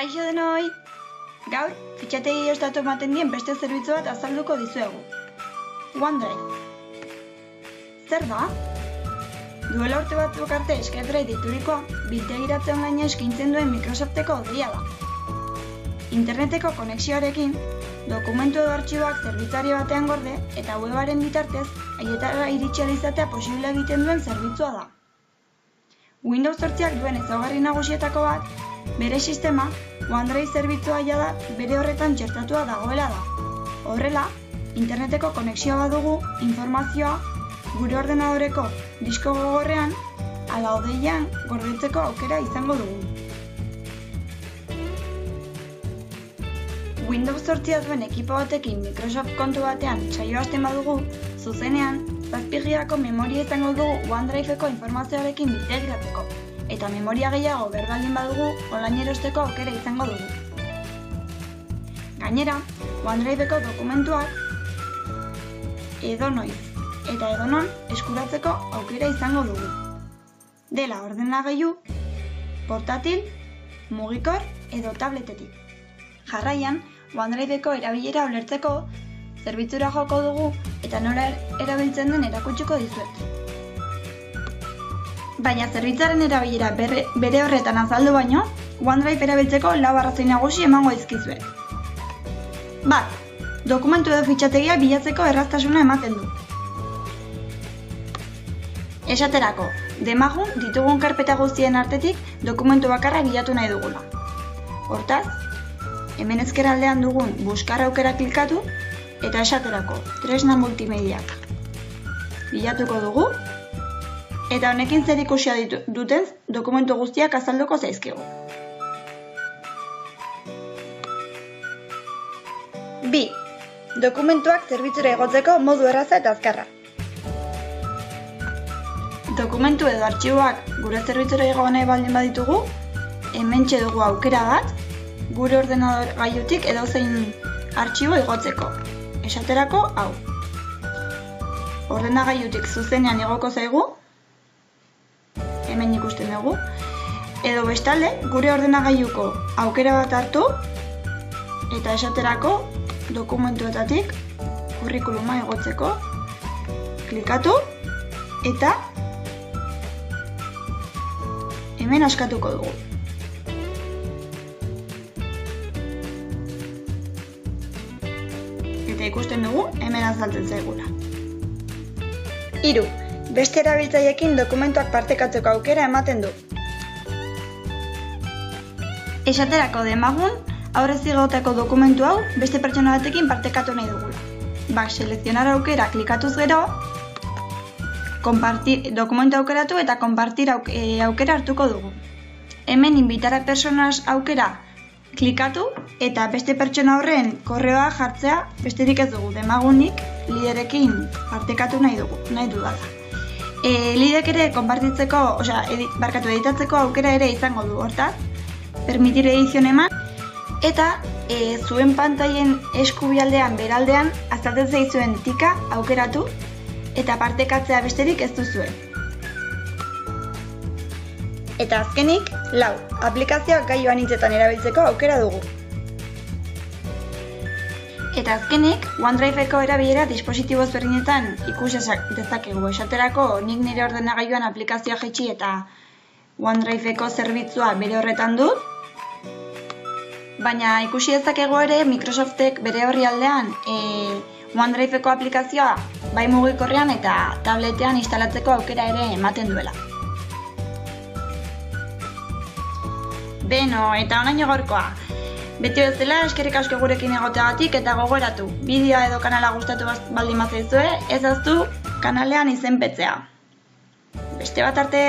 Kaixo denoi! Gaur, fitxategi ostatu ematen dien beste zerbitzu bat azalduko dizuegu. OneDrive. Zer da? Duela urte batzuk arte Skype deiturikoa, biltegiratze online eskaintzen duen Microsofteko hodeia da. Interneteko konexioarekin, dokumentu edo artxiboak zerbitzari batean gorde eta webaren bitartez haietara iritsi ahal izatea posible egiten duen zerbitzua da. Windows 8ak duen ezaugarri nagusietako bat, bere sistema OneDrive zerbitzua jada bere horretan txertatua dagoela da. Horrela, interneteko konexioa badugu, informazioa gure ordenadoreko disko gogorrean ala hodeian gordetzeko aukera izango dugu. Windows 8 duen ekipo batekin Microsoft kontu batean saioa hasten badugu, zuzenean 7 gigako memoria izango dugu OneDriveko informazioarekin biltegiratzeko, eta memoria gehiago berdaldin badugu online erosteko aukera izango dugu. Gainera, OneDriveko dokumentuak edonoiz eta edonon eskuratzeko aukera izango dugu. Dela ordenagailu, portatil, mugikor edo tabletetik. Jarraian, OneDriveko erabilera ulertzeko, zerbitzura joko dugu eta nola erabiltzen den erakutsiko dizuet. Baina zerbitzaren erabilera bere horretan azaldu baino, OneDrive erabiltzeko 4 arrazoi nagusi emango dizkizuet. Bat, dokumentu edo fitxategia bilatzeko erraztasuna ematen du. Esaterako, demagun ditugun karpeta guztien artetik dokumentu bakarra bilatu nahi dugula. Hortaz, hemen ezker aldean dugun buskar aukera klikatu eta esaterako tresna multimediak bilatuko dugu eta honekin zer ikusia duten dokumentu guztiak azalduko zaizkigu. 2. Dokumentuak zerbitzura igotzeko modu erraza eta azkarra. Dokumentu edo artxiboak gure zerbitzura igo nahi baldin baditugu, hementxe dugu aukera bat, gure ordenador gailutik edozein artxibo igotzeko. Esaterako hau. Ordenagailutik zuzenean igoko zaigu, hemen ikusten dugu, edo bestalde gure ordenagailuko aukera bat hartu eta esaterako dokumentuetatik kurrikuluma igotzeko klikatu eta hemen askatuko dugu. Eta ikusten dugu hemen azaltzen zaigula. 3. Beste erabiltzaileekin dokumentuak partekatzeko aukera ematen du. Esaterako demagun, aurrez igoteko dokumentu hau beste pertsona batekin partekatu nahi dugula. Selekzionar aukera klikatuz gero, dokumentu aukeratu eta konpartir aukera hartuko dugu. Hemen invitar a personas aukera klikatu eta beste pertsona horren korreoa jartzea besterik ez dugu. Demagunik liderekin partekatu nahi dudala. Lidek ere konpartitzeko, editatzeko aukera ere izango du, hortaz, permitir edizion eman, eta zuen pantailen eskubialdean beraldean azaltzen zaizuen tika aukeratu eta partekatzea besterik ez duzue. Eta azkenik, 4. Aplikazioak gailu anitzetan erabiltzeko aukera dugu. Eta azkenik, OneDriveko erabilera dispositibo ezberdinetan ikus dezakegu. Esaterako, nik nire ordenagailuan aplikazioa jaitsi eta OneDriveko zerbitzua bere horretan dut, baina ikusi dezakegu ere Microsoftek bere orrialdean OneDriveko aplikazioa bai mugikorrean eta tabletean instalatzeko aukera ere ematen duela. Beno, eta honaino gaurkoa. Beti bezala, eskerrik asko gurekin egoteagatik eta gogoratu, bideoa edo kanala gustatu baldin bazaizue, ez ahaztu kanalean izenpetzea. Beste bat arte!